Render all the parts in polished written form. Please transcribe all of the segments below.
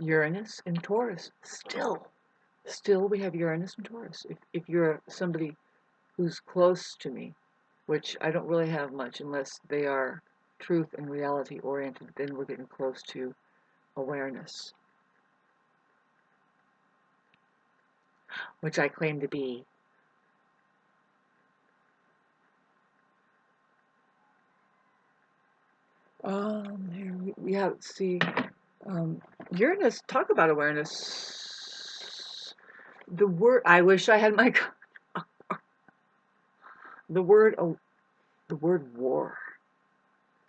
Uranus in Taurus. Still we have Uranus in Taurus. If you're somebody who's close to me, which I don't really have much unless they are truth and reality oriented, then we're getting close to awareness, which I claim to be. Yeah, let's see. Uranus, talk about awareness. The word, I wish I had my, the word, the word war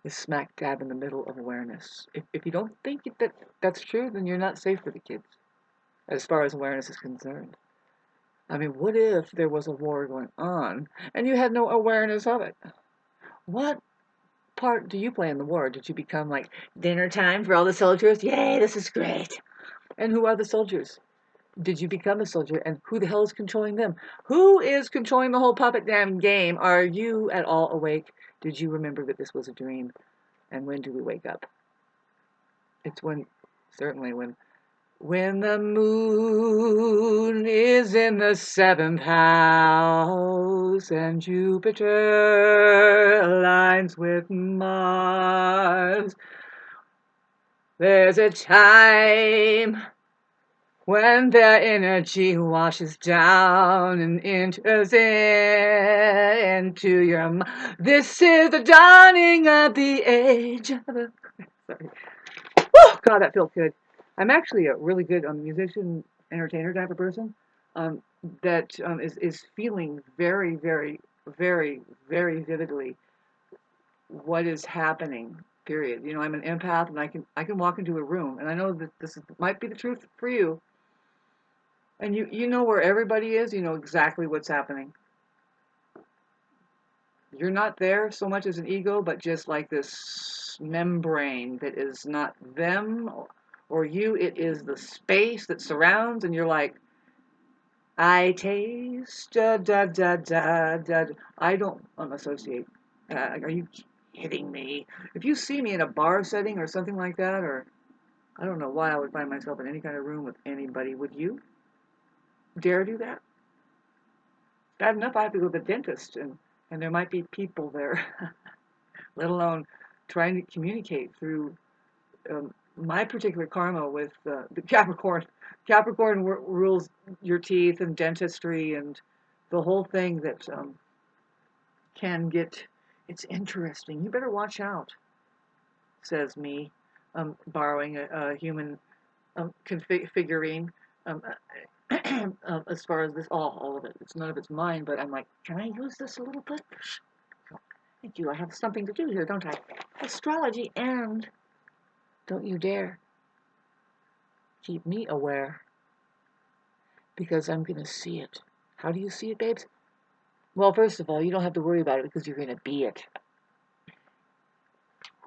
is smack dab in the middle of awareness. If you don't think that's true, then you're not safe for the kids, as far as awareness is concerned. I mean, what if there was a war going on and you had no awareness of it? What part do you play in the war? Did you become like dinner time for all the soldiers? Yay, this is great. And who are the soldiers? Did you become a soldier? And who the hell is controlling them? Who is controlling the whole puppet damn game? Are you at all awake? Did you remember that this was a dream? And when do we wake up? It's certainly when the moon is in the 7th house and Jupiter aligns with Mars. There's a time when their energy washes down and enters into your mind. This is the dawning of the age of the... Sorry. Woo! God, that feels good. I'm actually a really good musician, entertainer type of person that is feeling very, very, very, very vividly what is happening. Period. You know, I'm an empath, and I can walk into a room, and I know that might be the truth for you. And you know where everybody is. You know exactly what's happening. You're not there so much as an ego, but just like this membrane that is not them or you. It is the space that surrounds, and you're like, I taste da da da da da. I don't associate. Are you kidding me? If you see me in a bar setting or something like that, or I don't know why I would find myself in any kind of room with anybody. Would you dare do that? Bad enough I have to go to the dentist, and there might be people there, let alone trying to communicate through my particular karma with the Capricorn. Capricorn rules your teeth and dentistry and the whole thing that can get. It's interesting. You better watch out, says me, borrowing a human figurine. Um, as far as this, all of it, none of it's mine. But I'm like, can I use this a little bit? Thank you. I have something to do here, don't I? Astrology, and don't you dare keep me aware, because I'm going to see it. How do you see it, babes? Well, first of all, you don't have to worry about it because you're going to be it.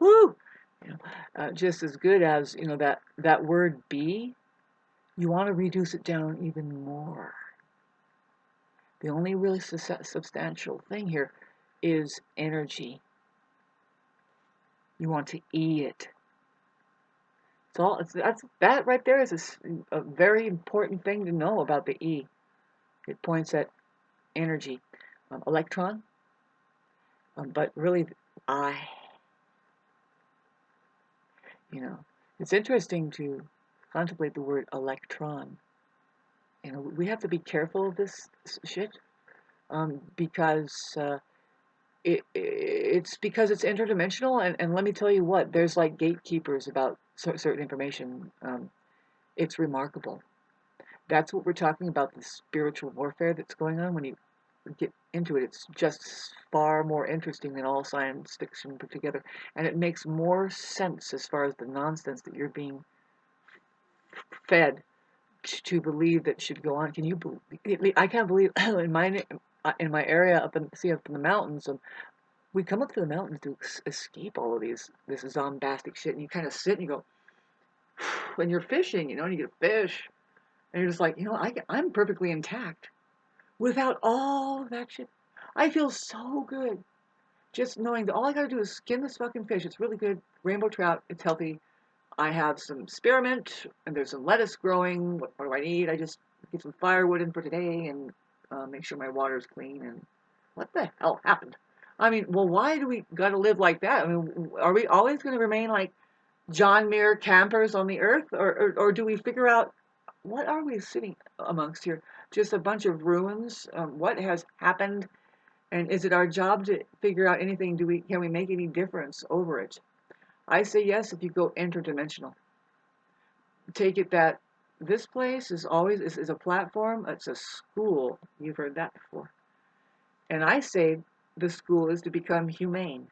Whoo! You know, just as good as, you know, that word be, you want to reduce it down even more. The only really substantial thing here is energy. You want to it. That right there is a very important thing to know about the E. It points at energy, electron, but really I. You know, it's interesting to contemplate the word electron. You know, we have to be careful of this shit because it's because it's interdimensional, and let me tell you what, there's like gatekeepers about certain information. It's remarkable. That's what we're talking about, the spiritual warfare that's going on. When you get into it, it's just far more interesting than all science fiction put together, and it makes more sense as far as the nonsense that you're being fed to believe that should go on. Can you believe? I can't believe in my area up in the mountains. We come up to the mountains to escape all of this zombastic shit, and you kind of sit and you go, when you're fishing, you know, and you get a fish, and you're just like, you know, I'm perfectly intact without all of that shit. I feel so good just knowing that all I gotta do is skin this fucking fish. It's really good, rainbow trout. It's healthy. I have some spearmint and there's some lettuce growing. What do I need? I just get some firewood in for today and make sure my water's clean. And what the hell happened? I mean, well, why do we got to live like that? I mean, are we always going to remain like John Muir campers on the earth? Or do we figure out what are we sitting amongst here? Just a bunch of ruins? What has happened? And is it our job to figure out anything? Can we make any difference over it? I say yes if you go interdimensional. Take it that this place is always is a platform, it's a school. You've heard that before. And I say the school is to become humane,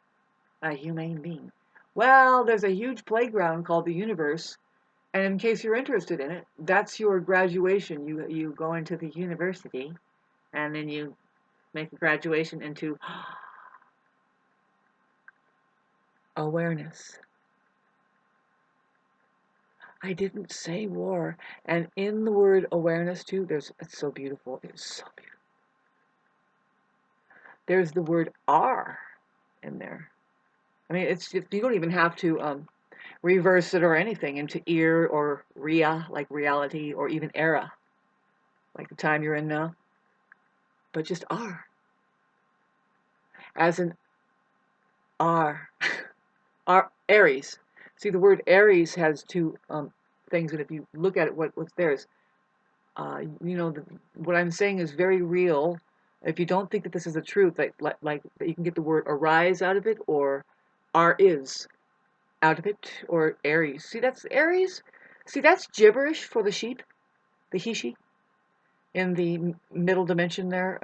a humane being. Well, there's a huge playground called the universe, and in case you're interested in it, that's your graduation. You go into the university, and then you make a graduation into awareness. I didn't say war. And in the word awareness too, it's so beautiful. It's so beautiful. There's the word R in there. I mean, it's just, you don't even have to reverse it or anything into ear or ria, like reality, or even era, like the time you're in now, but just R, as in R, R, Aries. See, the word Aries has two things, and if you look at it, what's there is, what I'm saying is very real. If you don't think that this is the truth, like you can get the word arise out of it, or R is out of it, or Aries. See, that's Aries. See, that's gibberish for the sheep, the he-she, in the middle dimension there.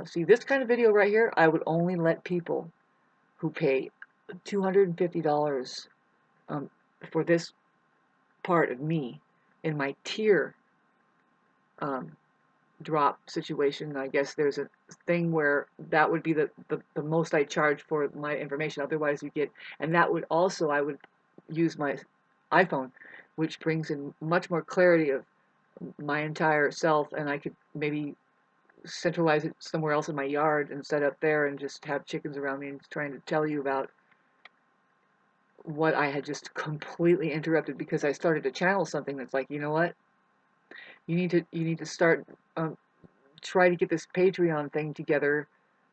See, this kind of video right here, I would only let people who pay $250 for this part of me in my tier drop situation. I guess there's a thing where that would be the most I charge for my information. Otherwise, you get, and that would also, I would use my iPhone, which brings in much more clarity of my entire self, and I could maybe centralize it somewhere else in my yard instead up there and just have chickens around me and trying to tell you about what I had just completely interrupted because I started to channel something that's like, you know what? You need to start try to get this Patreon thing together.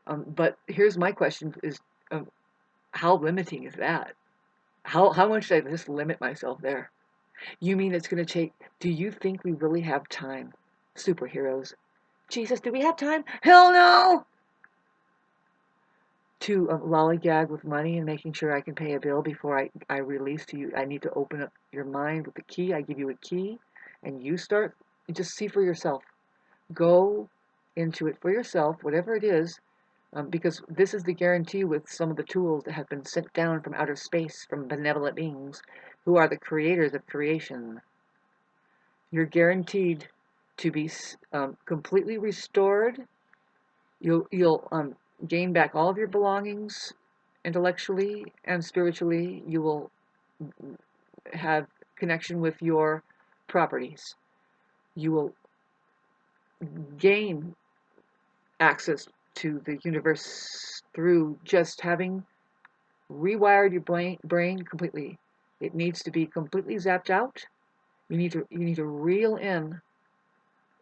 But here's my question: is how limiting is that? How much did I just limit myself there? You mean it's going to take? Do you think we really have time, superheroes? Jesus, do we have time? Hell no! To lollygag with money and making sure I can pay a bill before I release to you. I need to open up your mind with the key. I give you a key, and you start. Just see for yourself. Go into it for yourself, whatever it is, because this is the guarantee with some of the tools that have been sent down from outer space from benevolent beings who are the creators of creation. You're guaranteed to be completely restored. You'll gain back all of your belongings intellectually and spiritually. You will have connection with your properties. You will gain access to the universe through just having rewired your brain completely. It needs to be completely zapped out. You need to reel in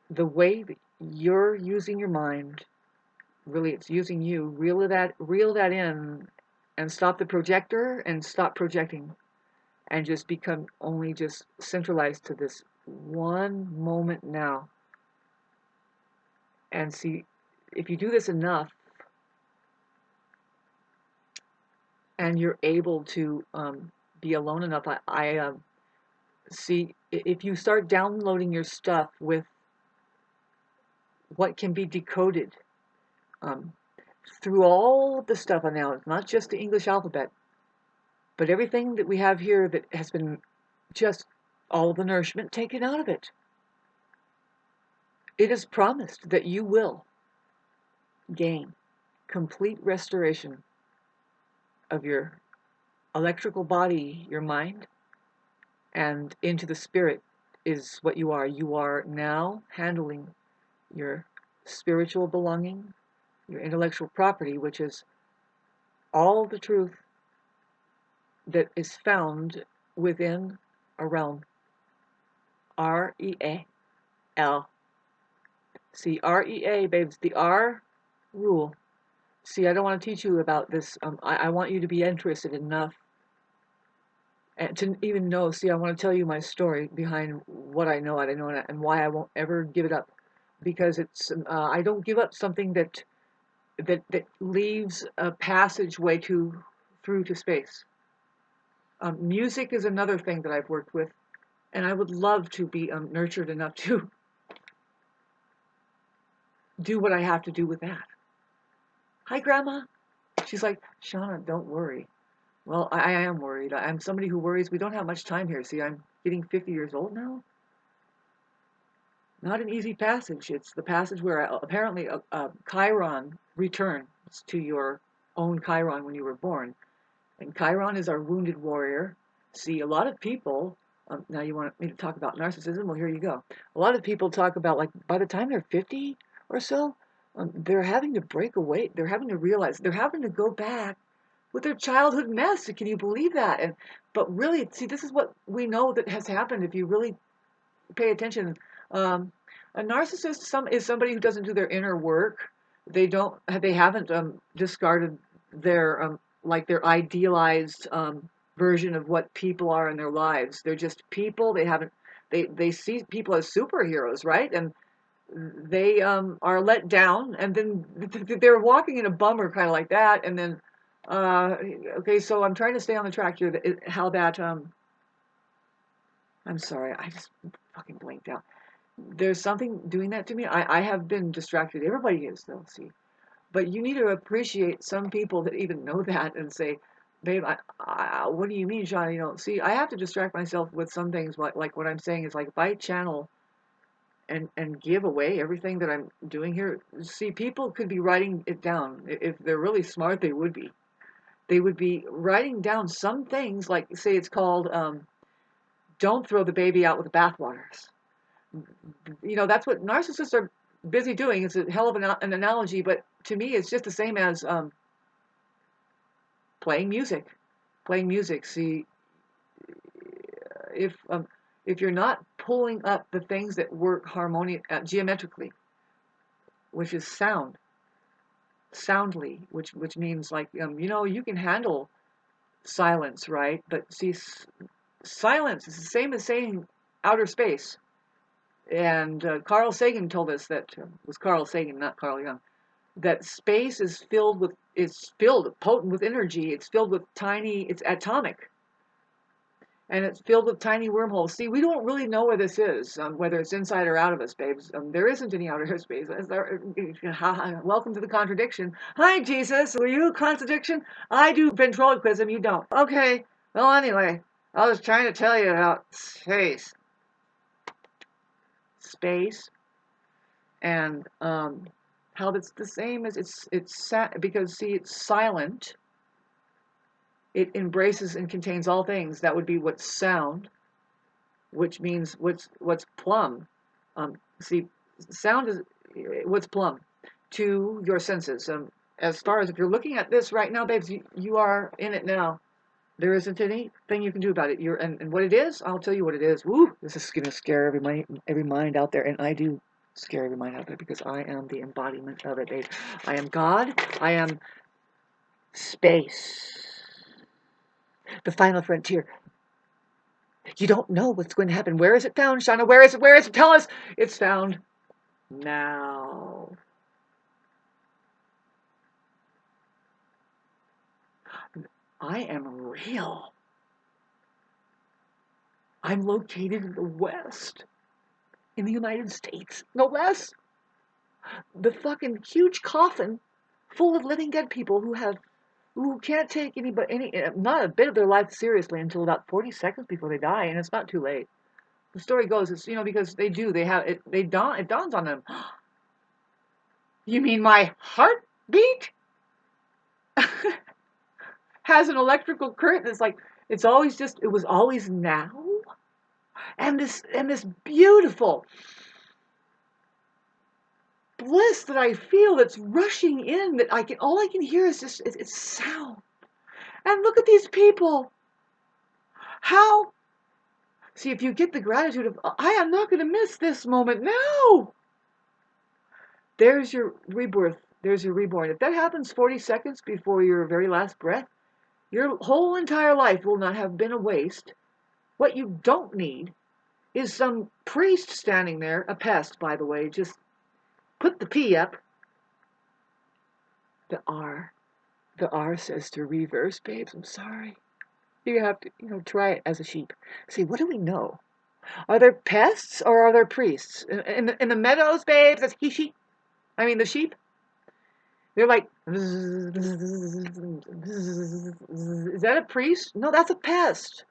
the way that you're using your mind. Really, it's using you. Reel that in, and stop the projector and stop projecting, and just become only just centralized to this one moment now. And see, if you do this enough, and you're able to be alone enough, I see, if you start downloading your stuff with what can be decoded um, through all the stuff now, it's not just the English alphabet, but everything that we have here that has been just all the nourishment taken out of it. It is promised that you will gain complete restoration of your electrical body, your mind, and into the spirit is what you are. You are now handling your spiritual belonging, your intellectual property, which is all the truth that is found within a realm. R-E-A-L. See, R-E-A, babes, the R rule. See, I don't want to teach you about this. I want you to be interested enough and to even know. See, I want to tell you my story behind what I know, and why I won't ever give it up. Because I don't give up something that leaves a passageway through to space. Music is another thing that I've worked with, and I would love to be nurtured enough to do what I have to do with that. Hi, Grandma. She's like, Shauna, don't worry. Well, I am worried. I'm somebody who worries. We don't have much time here. See, I'm getting 50 years old now. Not an easy passage. It's the passage where apparently a Chiron returns to your own Chiron when you were born. And Chiron is our wounded warrior. See, a lot of people, now you want me to talk about narcissism? Well, here you go. A lot of people talk about, like, by the time they're 50 or so, they're having to break away. They're having to realize, they're having to go back with their childhood mess. Can you believe that? But really, see, this is what we know that has happened if you really pay attention. A narcissist is somebody who doesn't do their inner work. They haven't discarded their like their idealized version of what people are in their lives. They're just people. They see people as superheroes, right? And they are let down, and then they're walking in a bummer kind of like that, and then okay, so I'm trying to stay on the track here. How that I'm sorry, I just fucking blinked out. There's something doing that to me. I have been distracted. Everybody is, though. See, but you need to appreciate some people that even know that and say, babe, what do you mean, Sean? You know, see, I have to distract myself with some things. Like what I'm saying is, like, if I channel and give away everything that I'm doing here, see, people could be writing it down. If they're really smart, they would be. They would be writing down some things, like, say it's called don't throw the baby out with the bathwaters. You know, that's what narcissists are busy doing. It's a hell of an analogy, but to me, it's just the same as playing music. Playing music. See, if um, if you're not pulling up the things that work geometrically, which is soundly, which means, like, you know, you can handle silence, right? But see, silence is the same as saying outer space. And Carl Sagan told us that was Carl Sagan, not Carl Jung, that space is filled potent with energy. It's filled with it's atomic, and it's filled with tiny wormholes. See, we don't really know where this is, whether it's inside or out of us, babes. There isn't any outer space. Welcome to the contradiction. Hi, Jesus. Were you a contradiction? I do ventriloquism. You don't. Okay. Well, anyway, I was trying to tell you about space, and how that's the same as because, see, it's silent. It embraces and contains all things. That would be what's sound, which means what's plumb. See, sound is what's plumb to your senses. As far as if you're looking at this right now, babes, you are in it now. There isn't anything you can do about it. And what it is, I'll tell you what it is. Woo! This is gonna scare every mind out there, and I do scare every mind out there because I am the embodiment of it, babe. I am God. I am space. The final frontier. You don't know what's going to happen. Where is it found, Shauna? Where is it? Where is it? Tell us. It's found now. I am real. I'm located in the West, in the United States, no less. The fucking huge coffin full of living dead people who can't take not a bit of their life seriously until about 40 seconds before they die, and it's not too late. The story goes, it's, you know, because they have it. It dawns on them. You mean my heartbeat has an electrical current that's like it was always now, and this beautiful bliss that I feel that's rushing in, that all I can hear is just it's sound. And look at these people. How See, if you get the gratitude of, I am not going to miss this moment. No! There's your rebirth. There's your reborn. If that happens 40 seconds before your very last breath, your whole entire life will not have been a waste. What you don't need is some priest standing there, a pest, by the way. Just put the P up. The R. The R says to reverse, babes. I'm sorry. You have to, try it as a sheep. See, what do we know? Are there pests or are there priests? In the meadows, babes, that's he-sheep. I mean, the sheep. They're like, is that a priest? No, that's a pest.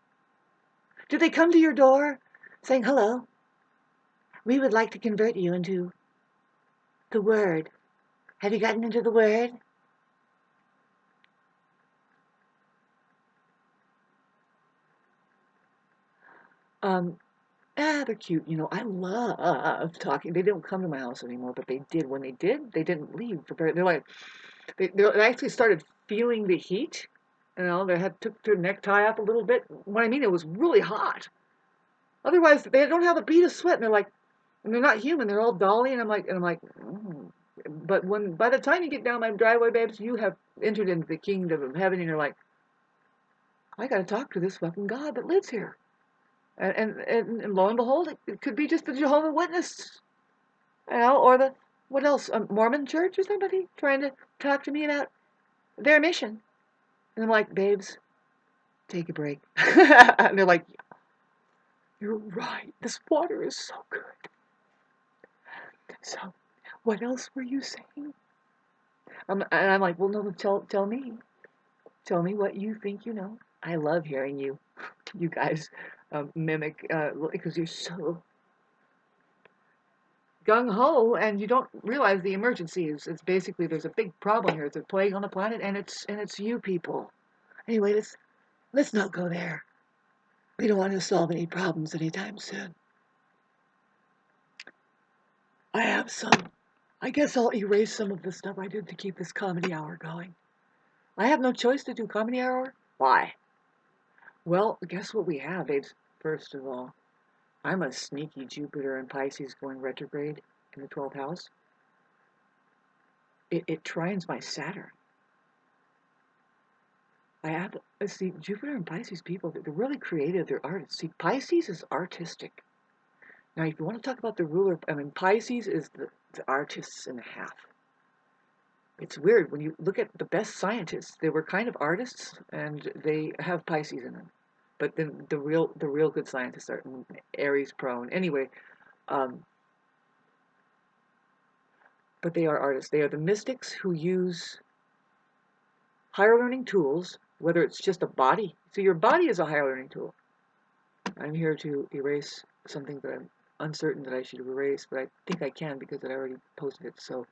Do they come to your door saying, hello, we would like to convert you into the Word. Have you gotten into the Word? They're cute. I love talking. They don't come to my house anymore, but they did. When they did, they didn't leave for very. They're like, they actually started feeling the heat. They took their necktie up a little bit. What I mean, it was really hot. Otherwise, they don't have a bead of sweat, and they're not human. They're all dolly, and I'm like, mm. But by the time you get down my driveway, babes, you have entered into the kingdom of heaven, and you're like, I got to talk to this fucking God that lives here. And lo and behold, it could be just the Jehovah's Witness, or what else? A Mormon church or somebody trying to talk to me about their mission. And I'm like, babes, take a break. And they're like, you're right. This water is so good. So, what else were you saying? And I'm like, well, no, tell me. Tell me what you think you know. I love hearing you guys mimic, because you're so gung-ho, and you don't realize the emergency is. It's basically, there's a big problem here. It's a plague on the planet, and it's you people. Anyway, let's not go there. We don't want to solve any problems anytime soon. I guess I'll erase some of the stuff I did to keep this comedy hour going. I have no choice to do comedy hour. Why? Well, guess what we have, babes? First of all, I'm a sneaky Jupiter and Pisces going retrograde in the 12th house. It trines my Saturn. See, Jupiter and Pisces people, they're really creative. They're artists. See, Pisces is artistic. Now, if you want to talk about the ruler, Pisces is the artists and a half. It's weird. When you look at the best scientists, they were kind of artists, and they have Pisces in them. But then the real good scientists are Aries prone. Anyway, but they are artists. They are the mystics who use higher learning tools, whether it's just a body. So your body is a higher learning tool. I'm here to erase something that I'm uncertain that I should erase, but I think I can because I already posted it. So,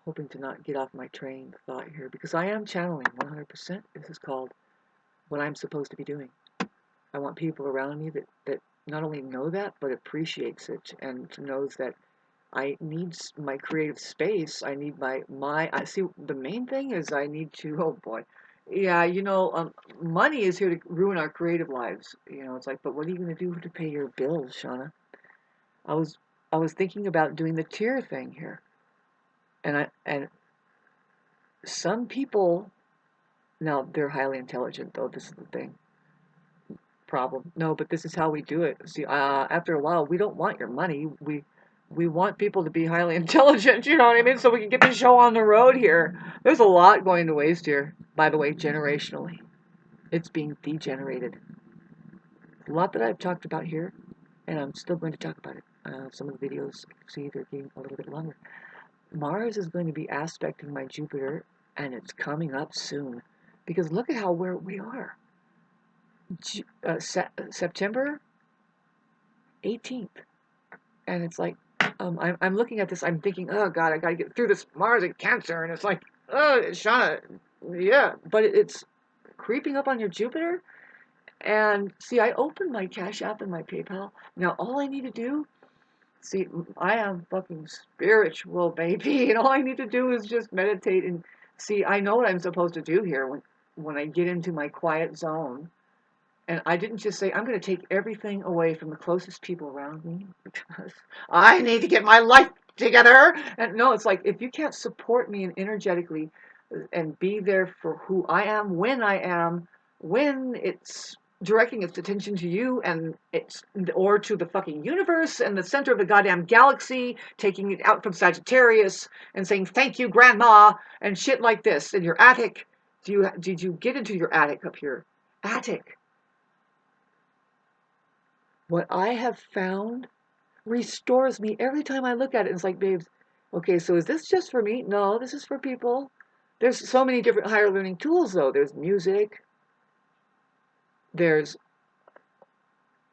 hoping to not get off my train of thought here, because I am channeling 100%. This is called what I'm supposed to be doing. I want people around me that not only know that, but appreciates it and knows that I need my creative space. I need I see, the main thing is I need to, oh boy. Yeah, money is here to ruin our creative lives. It's like, but what are you going to do to pay your bills, Shauna? I was thinking about doing the tier thing here. And some people, now they're highly intelligent though, this is the thing. Problem. No, but this is how we do it. See, after a while, we don't want your money. We want people to be highly intelligent, you know what I mean? So we can get the show on the road here. There's a lot going to waste here, by the way, generationally. It's being degenerated. A lot that I've talked about here, and I'm still going to talk about it. Some of the videos, see, they're getting a little bit longer. Mars is going to be aspecting my Jupiter, and it's coming up soon. Because look at where we are. September 18th. And it's like, I'm looking at this, I'm thinking, oh God, I gotta get through this Mars and Cancer, and it's like, oh, Shauna, yeah, but it's creeping up on your Jupiter, and see, I opened my Cash App and my PayPal. Now, all I need to do, see, I am fucking spiritual, baby, and all I need to do is just meditate, and see, I know what I'm supposed to do here when I get into my quiet zone, And I didn't just say, I'm going to take everything away from the closest people around me because I need to get my life together. And no, it's like, if you can't support me and energetically and be there for who I am, when it's directing its attention to you and it's, or to the fucking universe and the center of the goddamn galaxy, taking it out from Sagittarius and saying, thank you, grandma, and shit like this in your attic. Did you get into your attic up here? Attic. What I have found restores me every time I look at it. It's like, babes, okay, so is this just for me? No, this is for people. There's so many different higher learning tools, though. There's music. There's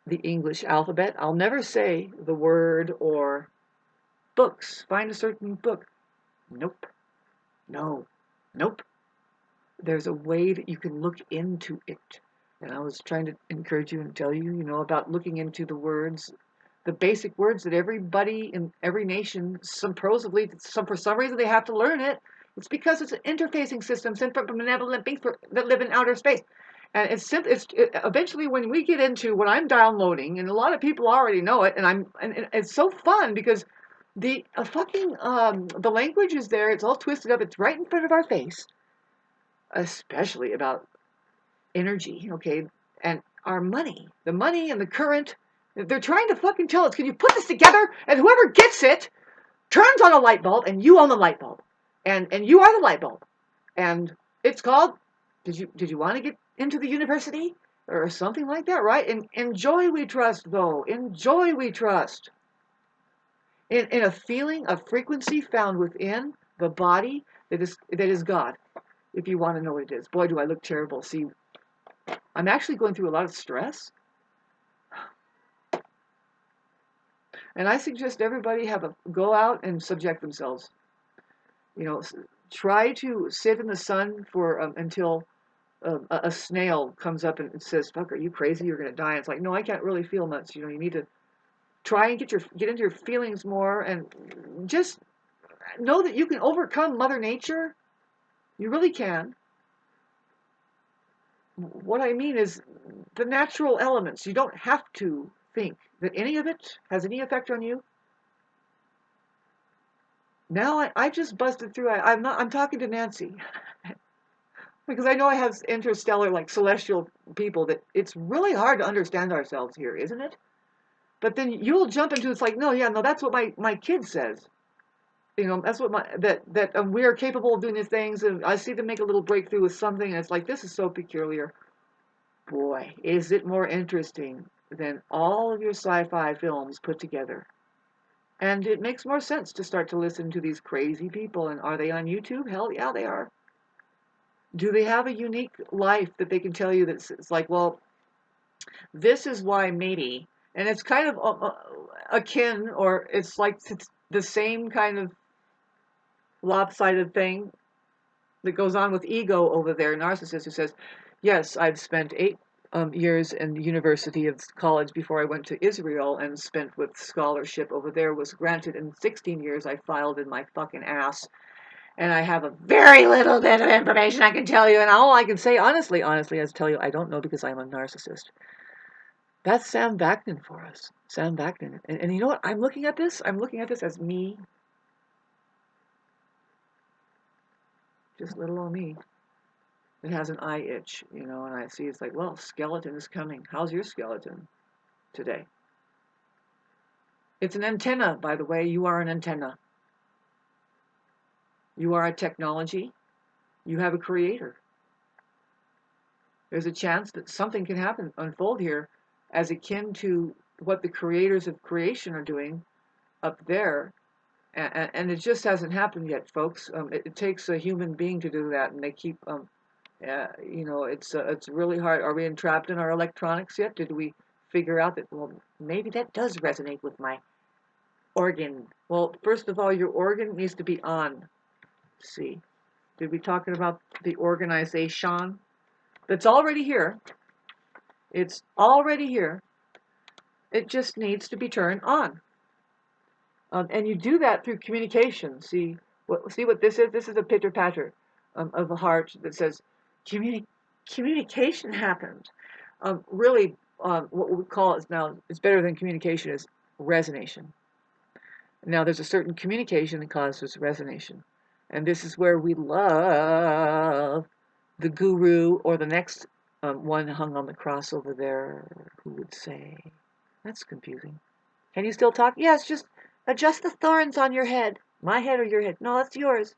the English alphabet. I'll never say the word or books. Find a certain book. Nope. No. Nope. There's a way that you can look into it. And I was trying to encourage you and tell you, about looking into the words, the basic words that everybody in every nation, for some reason they have to learn it. It's because it's an interfacing system sent from benevolent beings that live in outer space. And eventually when we get into what I'm downloading, and a lot of people already know it, and it's so fun because the the language is there. It's all twisted up. It's right in front of our face, especially about energy, okay, and our money, the money and the current. They're trying to fucking tell us, can you put this together? And whoever gets it turns on a light bulb, and you own the light bulb, and you are the light bulb, and it's called. Did you want to get into the university or something like that, right? And enjoy we trust, though. Enjoy we trust. In a feeling, a frequency found within the body that is God. If you want to know what it is, boy, do I look terrible. See, I'm actually going through a lot of stress. And I suggest everybody go out and subject themselves. Try to sit in the sun for until a snail comes up and says, "Fuck, are you crazy? You're gonna die." It's like, no, I can't really feel much. You need to try and get into your feelings more, and just know that you can overcome Mother Nature. You really can. What I mean is the natural elements. You don't have to think that any of it has any effect on you. Now I just busted through. I'm talking to Nancy because I know I have interstellar, like celestial people, that it's really hard to understand ourselves here, isn't it? But then you'll jump into, it's like, no, yeah, no, that's what my kid says. That's what we are capable of doing these things, and I see them make a little breakthrough with something, and it's like, this is so peculiar. Boy, is it more interesting than all of your sci-fi films put together. And it makes more sense to start to listen to these crazy people. And are they on YouTube? Hell yeah, they are. Do they have a unique life that they can tell you that's it's like, well, this is why maybe, and it's kind of akin, or it's like it's the same kind of lopsided thing that goes on with ego over there, narcissist who says, yes, I've spent 8 years in the University of College before I went to Israel and spent with scholarship over there was granted in 16 years I filed in my fucking ass. And I have a very little bit of information I can tell you, and all I can say, honestly, is tell you I don't know because I'm a narcissist. That's Sam Vaknin for us. Sam Vaknin. And you know what? I'm looking at this as me. Just little old me. It has an eye itch, and I see it's like, well, skeleton is coming. How's your skeleton today? It's an antenna, by the way. You are an antenna. You are a technology. You have a creator. There's a chance that something can unfold here as akin to what the creators of creation are doing up there. And it just hasn't happened yet, folks. It takes a human being to do that, and they keep, it's really hard. Are we entrapped in our electronics yet? Did we figure out that, well, maybe that does resonate with my organ? Well, first of all, your organ needs to be on. See, did we talking about the organization? That's already here. It's already here. It just needs to be turned on. And you do that through communication. See what this is? This is a pitter patter of a heart that says, communication happened. Really, what we call it now, it's better than communication, is resonation. Now, there's a certain communication that causes resonation. And this is where we love the guru or the next one hung on the cross over there, who would say, that's confusing. Can you still talk? Yes, just adjust the thorns on your head. My head or your head? No, that's yours.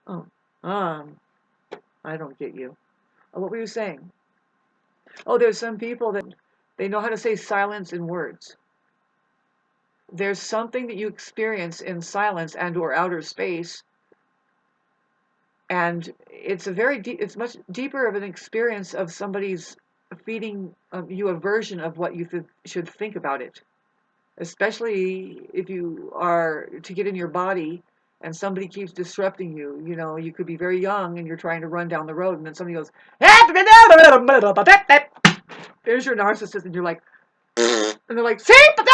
Oh, I don't get you. What were you saying? Oh, there's some people that they know how to say silence in words. There's something that you experience in silence and or outer space, and it's a very deep, it's much deeper of an experience of somebody's feeding you a version of what you should think about it, especially if you are to get in your body and somebody keeps disrupting you. You know, you could be very young and you're trying to run down the road and then somebody goes, there's your narcissist, and you're like, and they're like, see, what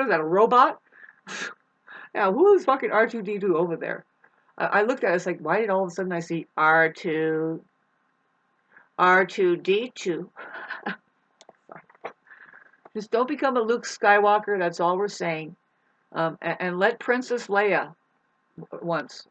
is that, a robot? Yeah, who is fucking R2D2 over there? I looked at it, it's like, why did all of a sudden I see R2D2? Just don't become a Luke Skywalker, that's all we're saying. And let Princess Leia once,